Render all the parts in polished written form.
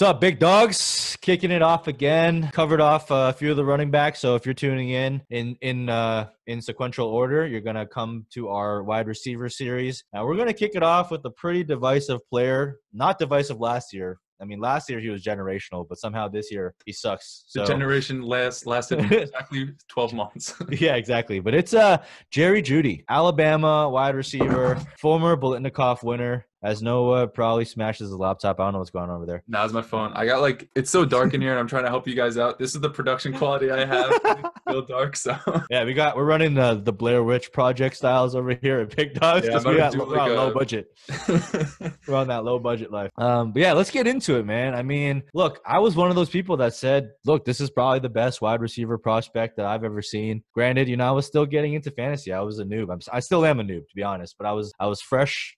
What's up, big dogs? Kicking it off again. Covered off a few of the running backs. So if you're tuning in sequential order, you're gonna come to our wide receiver series. Now we're gonna kick it off with a pretty divisive player. Not divisive last year. I mean, last year he was generational, but somehow this year he sucks. The generation lasted exactly 12 months. Yeah, exactly. But it's Jeudy, Alabama wide receiver, former Bolitnikoff winner. As Noah probably smashes his laptop. I don't know what's going on over there. Now's my phone. I got it's so dark in here, and I'm trying to help you guys out. This is the production quality I have. It's still dark, so yeah, we're running the Blair Witch Project styles over here at Big Dogs because we're on low budget. We're on that low budget life. But yeah, let's get into it, man. I mean, look, I was one of those people that said, look, this is probably the best wide receiver prospect that I've ever seen. Granted, I was still getting into fantasy. I was a noob. I still am a noob, to be honest. But I was fresh.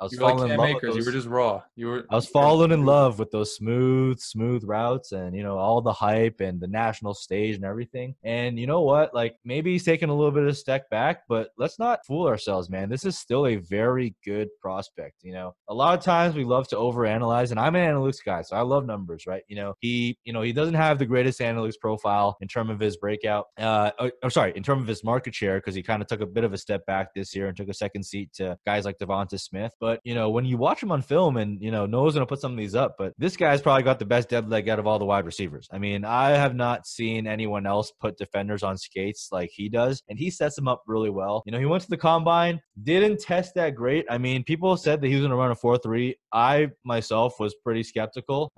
I was falling in love with those. You were just raw. I was falling in love with those smooth routes and all the hype and the national stage and everything. And you know what? Like, maybe he's taking a little bit of a step back, but let's not fool ourselves, man. This is still a very good prospect. A lot of times we love to overanalyze, and I'm an analytics guy, so I love numbers, right? He doesn't have the greatest analytics profile in terms of his breakout. In terms of his market share, because he kind of took a bit of a step back this year and took a second seat to guys like Devonta Smith. But when you watch him on film, and Noah's gonna put some of these up, but this guy's probably got the best dead leg out of all the wide receivers. I mean, I have not seen anyone else put defenders on skates like he does, and he sets them up really well. He went to the combine, didn't test that great. I mean, people said that he was gonna run a 4.3. I myself was pretty skeptical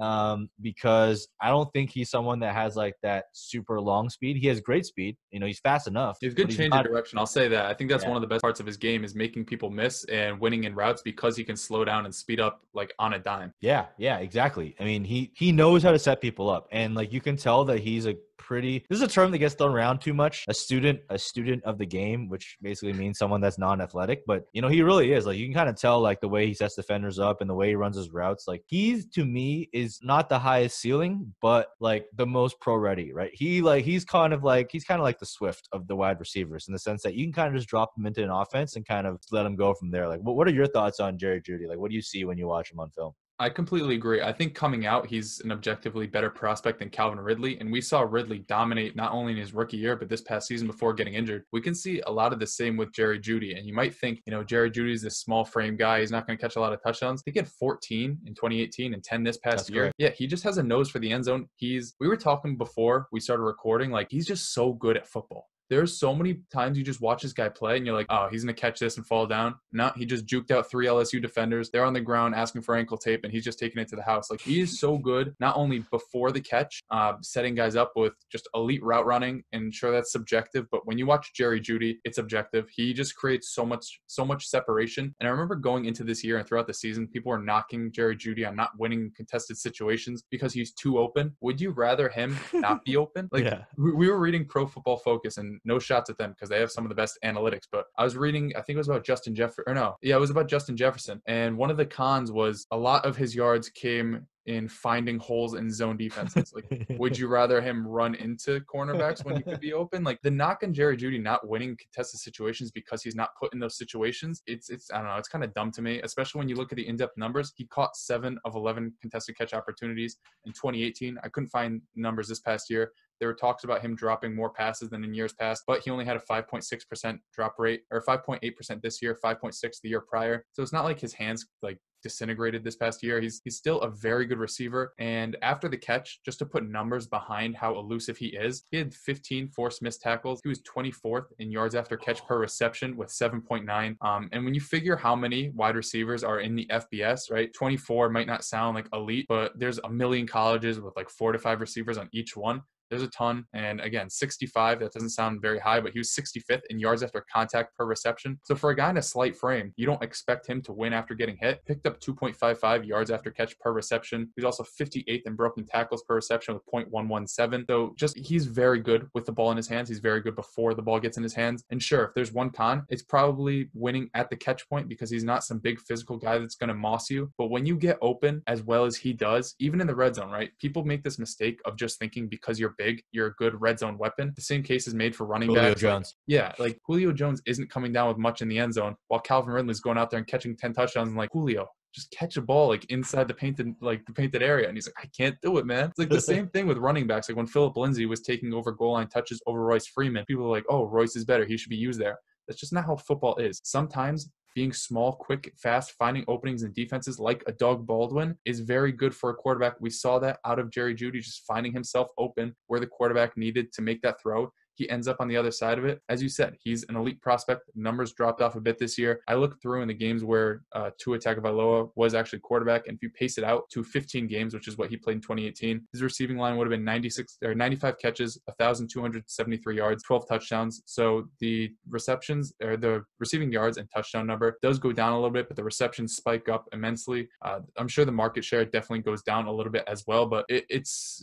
because I don't think he's someone that has like that super long speed. He has great speed. He's fast enough. He's good change of direction. I'll say that. I think that's one of the best parts of his game is making people miss and winning in routes because he can slow down and speed up like on a dime. Yeah, exactly. I mean, he knows how to set people up, and like you can tell that he's this is a term that gets thrown around too much. A student of the game, which basically means someone that's non-athletic. But he really is. Like, you can kind of tell like the way he sets defenders up and the way he runs his routes. Like, he's, to me, is not the highest ceiling, but like the most pro ready, right? He's kind of like the Swift of the wide receivers, in the sense that you can kind of just drop him into an offense and kind of let him go from there. Like, what are your thoughts on Jeudy? Like, what do you see when you watch him on film? I completely agree. I think coming out, he's an objectively better prospect than Calvin Ridley. And we saw Ridley dominate not only in his rookie year, but this past season before getting injured. We can see a lot of the same with Jeudy. And you might think, Jeudy is this small frame guy. He's not going to catch a lot of touchdowns. He had 14 in 2018 and 10 this past year. Correct. Yeah, he just has a nose for the end zone. We were talking before we started recording, like, he's just so good at football. There's so many times you just watch this guy play and you're like, oh, he's going to catch this and fall down. No, he just juked out 3 LSU defenders. They're on the ground asking for ankle tape, and he's just taking it to the house. Like, he is so good, not only before the catch, setting guys up with just elite route running, and sure, that's subjective, but when you watch Jeudy, it's objective. He just creates so much separation. And I remember going into this year and throughout the season, people were knocking Jeudy on not winning contested situations because he's too open. Would you rather him not be open? Like, yeah. We were reading Pro Football Focus, and no shots at them because they have some of the best analytics, but I was reading, I think it was about Justin Jefferson, it was about Justin Jefferson, and one of the cons was a lot of his yards came in finding holes in zone defenses. Like, would you rather him run into cornerbacks when he could be open? Like, the knock on Jeudy not winning contested situations because he's not put in those situations, it's I don't know, it's kind of dumb to me, especially when you look at the in-depth numbers. He caught 7 of 11 contested catch opportunities in 2018. I couldn't find numbers this past year. There were talks about him dropping more passes than in years past, but he only had a 5.6% drop rate, or 5.8% this year, 5.6 the year prior. So it's not like his hands like disintegrated this past year. He's still a very good receiver. And after the catch, just to put numbers behind how elusive he is, he had 15 forced missed tackles. He was 24th in yards after catch per reception with 7.9. And when you figure how many wide receivers are in the FBS, right? 24 might not sound like elite, but there's a million colleges with like 4 to 5 receivers on each one. There's a ton. And again, 65, that doesn't sound very high, but he was 65th in yards after contact per reception. So for a guy in a slight frame, you don't expect him to win after getting hit. Picked up 2.55 yards after catch per reception. He's also 58th in broken tackles per reception with 0.117. So just, he's very good with the ball in his hands. He's very good before the ball gets in his hands. And sure, if there's one con, it's probably winning at the catch point because he's not some big physical guy that's going to moss you. But when you get open as well as he does, even in the red zone, right? People make this mistake of just thinking because you're big, you're a good red zone weapon. The same case is made for running backs. Julio Jones. Like Julio Jones isn't coming down with much in the end zone, while Calvin Ridley's going out there and catching 10 touchdowns and like, Julio, just catch a ball like inside the painted area. And he's like, I can't do it, man. It's like the same thing with running backs. Like when Philip Lindsay was taking over goal line touches over Royce Freeman, people were like, oh, Royce is better. He should be used there. That's just not how football is. Sometimes being small, quick, fast, finding openings in defenses like a Doug Baldwin is very good for a quarterback. We saw that out of Jerry Jeudy, just finding himself open where the quarterback needed to make that throw. He ends up on the other side of it. As you said, he's an elite prospect. Numbers dropped off a bit this year. I looked through in the games where Tua Tagovailoa was actually quarterback, and if you pace it out to 15 games, which is what he played in 2018, his receiving line would have been 95 catches, 1,273 yards, 12 touchdowns. So the receptions or the receiving yards and touchdown number does go down a little bit, but the receptions spike up immensely. I'm sure the market share definitely goes down a little bit as well, but it's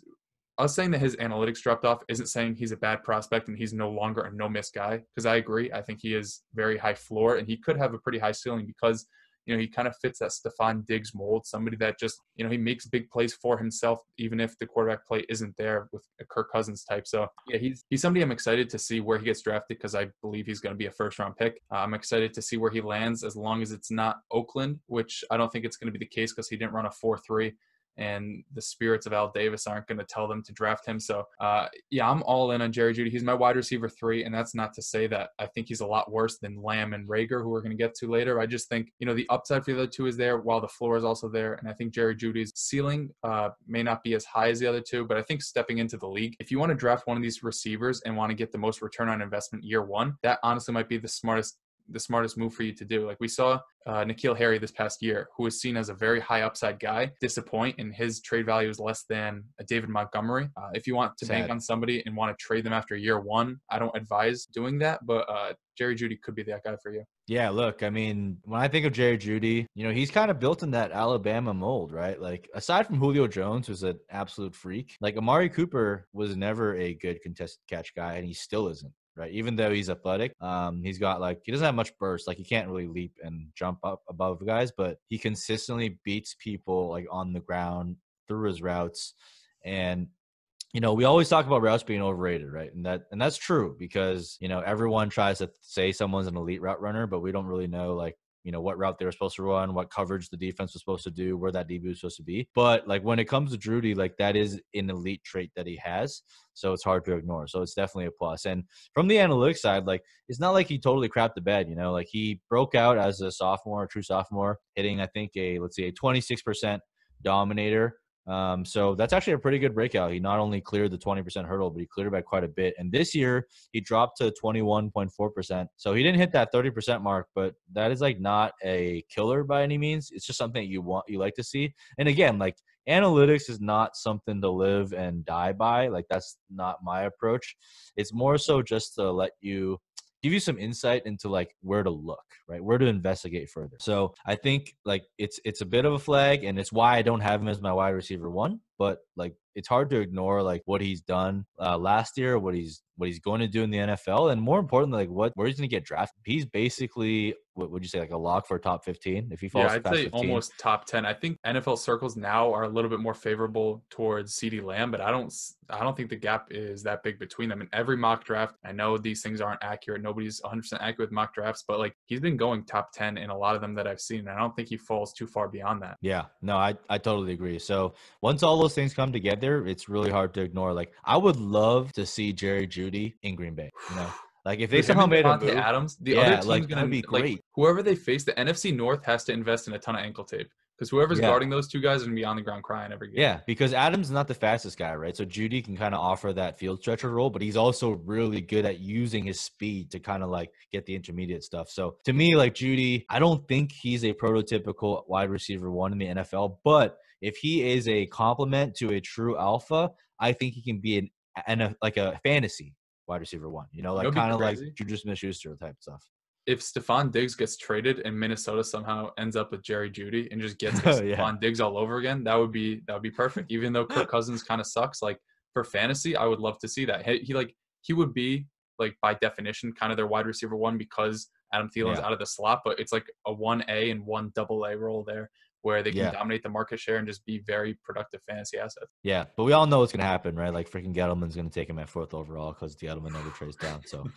us saying that his analytics dropped off isn't saying he's a bad prospect and he's no longer a no-miss guy, because I agree. I think he is very high floor, and he could have a pretty high ceiling because, he kind of fits that Stephon Diggs mold, somebody that just, he makes big plays for himself, even if the quarterback play isn't there with a Kirk Cousins type. So, yeah, he's somebody I'm excited to see where he gets drafted because I believe he's going to be a first-round pick. I'm excited to see where he lands as long as it's not Oakland, which I don't think it's going to be the case because he didn't run a 4.3. And the spirits of Al Davis aren't going to tell them to draft him. So, yeah, I'm all in on Jerry Jeudy. He's my wide receiver 3, and that's not to say that I think he's a lot worse than Lamb and Rager, who we're going to get to later. I just think, the upside for the other two is there while the floor is also there, and I think Jerry Jeudy's ceiling may not be as high as the other two, but I think stepping into the league, if you want to draft one of these receivers and want to get the most return on investment year one, that honestly might be the smartest move for you to do. Like we saw N'Keal Harry this past year, who was seen as a very high upside guy, disappoint, and his trade value is less than a David Montgomery. If you want to bank on somebody and want to trade them after year one, I don't advise doing that, but Jerry Jeudy could be that guy for you. Yeah, look, I mean, when I think of Jerry Jeudy, he's kind of built in that Alabama mold, right? Like, aside from Julio Jones, who's an absolute freak, like Amari Cooper was never a good contested catch guy, and he still isn't. Right, even though he's athletic, he's got he doesn't have much burst. Like he can't really leap and jump up above guys, but he consistently beats people like on the ground through his routes. And we always talk about routes being overrated, right? And that's true because everyone tries to say someone's an elite route runner, but we don't really know what route they were supposed to run, what coverage the defense was supposed to do, where that DB was supposed to be. But when it comes to Jeudy, that is an elite trait that he has. So it's hard to ignore. So it's definitely a plus. And from the analytics side, it's not like he totally crapped the bed, he broke out as a sophomore, a true sophomore, hitting, I think a 26% dominator. So that's actually a pretty good breakout. He not only cleared the 20% hurdle, but he cleared it by quite a bit. And this year he dropped to 21.4%. So he didn't hit that 30% mark, but that is not a killer by any means. It's just something you like to see. And again, analytics is not something to live and die by. That's not my approach. It's more so just to give you some insight into where to look, right? Where to investigate further. So I think it's a bit of a flag, and it's why I don't have him as my wide receiver 1, but it's hard to ignore what he's done last year, what he's going to do in the NFL, and more importantly, where he's going to get drafted. He's basically, what would you say, a lock for top 15 if he falls I'd past say 15? Almost top 10. I think NFL circles now are a little bit more favorable towards CeeDee Lamb, but I don't think the gap is that big between them. In every mock draft, I know these things aren't accurate. Nobody's 100% accurate with mock drafts, but he's been going top 10 in a lot of them that I've seen, and I don't think he falls too far beyond that. Yeah, no, I totally agree. So once all those things come together, it's really hard to ignore. I would love to see Jerry Jeudy in Green Bay, if they Dude, him somehow and made a Devontae move. Adams, the other Yeah, team's that'd gonna be great. whoever they face, the NFC North has to invest in a ton of ankle tape because whoever's Yeah. guarding those two guys are gonna be on the ground crying every game. Yeah, because Adams is not the fastest guy, right? So Jeudy can kind of offer that field stretcher role, but he's also really good at using his speed to kind of get the intermediate stuff. So to me, Jeudy, I don't think he's a prototypical wide receiver 1 in the NFL, but if he is a complement to a true alpha, I think he can be a fantasy wide receiver 1, kind of like Juju Smith-Schuster type stuff. If Stephon Diggs gets traded and Minnesota somehow ends up with Jerry Jeudy and just gets Yeah. Stephon Diggs all over again, that would be perfect. Even though Kirk Cousins kind of sucks, for fantasy, I would love to see that. He would be by definition kind of their wide receiver 1 because Adam Thielen's out of the slot, but it's a 1A and 1AA role there where they can dominate the market share and just be very productive fantasy assets. Yeah, but we all know what's going to happen, right? Freaking Gettleman's going to take him at 4th overall because Gettleman never trades down. So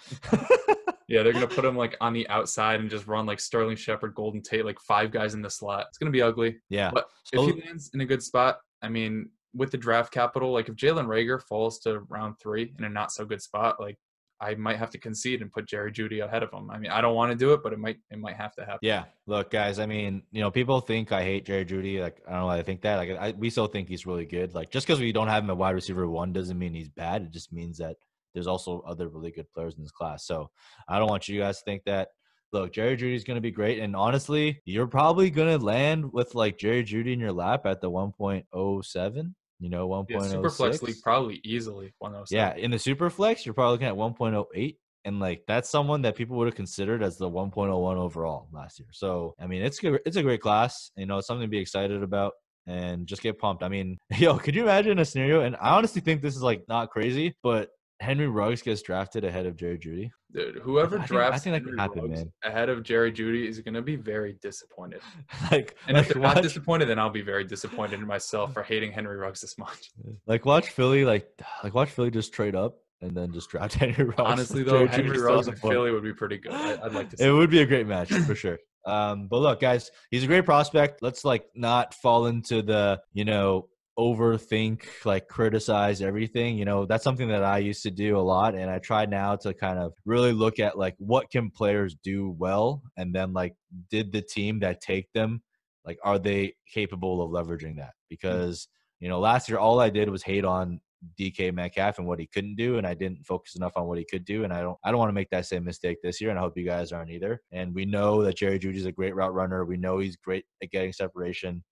Yeah, they're gonna put him like on the outside and just run like Sterling Shepard, Golden Tate, like 5 guys in the slot. It's gonna be ugly. Yeah. But if he So lands in a good spot, I mean, with the draft capital, like if Jalen Rager falls to round 3 in a not so good spot, like I might have to concede and put Jerry Jeudy ahead of him. I mean, I don't want to do it, but it might have to happen. yeah, look, guys. I mean, people think I hate Jerry Jeudy. Like, I don't know why they think that. Like, we still think he's really good. Like, just because we don't have him at wide receiver 1 doesn't mean he's bad. It just means that there's also other really good players in this class. So I don't want you guys to think that. Look, Jerry Jeudy is going to be great, and honestly, you're probably going to land with like Jerry Jeudy in your lap at the 1.07. Yeah, Superflex 1.06. league probably easily 107. Yeah, in the super flex, you're probably looking at 1.08. And like that's someone that people would have considered as the 1.01 overall last year. So I mean, it's good. It's a great class. It's something to be excited about and just get pumped. I mean, yo, could you imagine a scenario? And I honestly think this is like not crazy, but Henry Ruggs gets drafted ahead of Jerry Jeudy. Dude, whoever I drafts think that could Henry happen, Ruggs man. ahead of Jerry Jeudy is going to be very disappointed. like, And if they're not watch, disappointed, then I'll be very disappointed in myself for hating Henry Ruggs this much. watch Philly, watch Philly just trade up and then just draft Henry Ruggs. Honestly, though, Jerry Henry Jeudy's still Ruggs on and the board. Philly would be pretty good. I'd like to see It would be a great match for sure. But look, guys, he's a great prospect. Let's not fall into the, overthink, criticize everything. That's something that I used to do a lot. And I try now to kind of really look at what can players do well? And then did the team that take them, are they capable of leveraging that? Because, last year, all I did was hate on DK Metcalf and what he couldn't do, and I didn't focus enough on what he could do. And I don't want to make that same mistake this year, and I hope you guys aren't either. And we know that Jerry Jeudy is a great route runner. We know he's great at getting separation,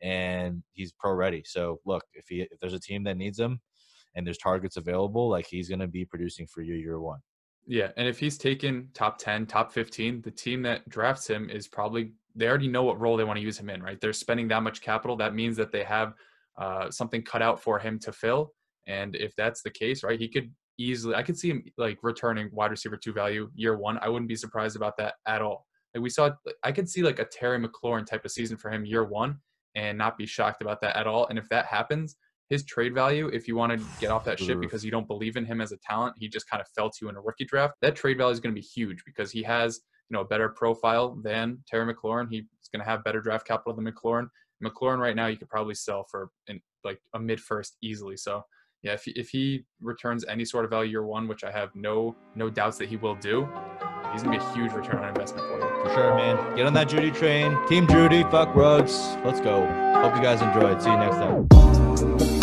and he's pro ready. So look, if there's a team that needs him and there's targets available, he's going to be producing for you year 1. Yeah, and if he's taken top 10, top 15, the team that drafts him is probably they already know what role they want to use him in, right? They're spending that much capital. That means that they have something cut out for him to fill. And if that's the case, right, he could easily, I could see him returning wide receiver 2 value year 1. I wouldn't be surprised about that at all. I could see a Terry McLaurin type of season for him year 1 and not be shocked about that at all. And if that happens, his trade value, if you want to get off that ship because you don't believe in him as a talent, he just kind of fell to you in a rookie draft, that trade value is going to be huge because he has, a better profile than Terry McLaurin. He's going to have better draft capital than McLaurin. McLaurin right now, you could probably sell for a mid-first easily. So yeah, if he returns any sort of value year 1, which I have no doubts that he will do, he's going to be a huge return on investment for you. For sure, man. Get on that Jeudy train. Team Jeudy, fuck Ruggs. Let's go. Hope you guys enjoyed. See you next time.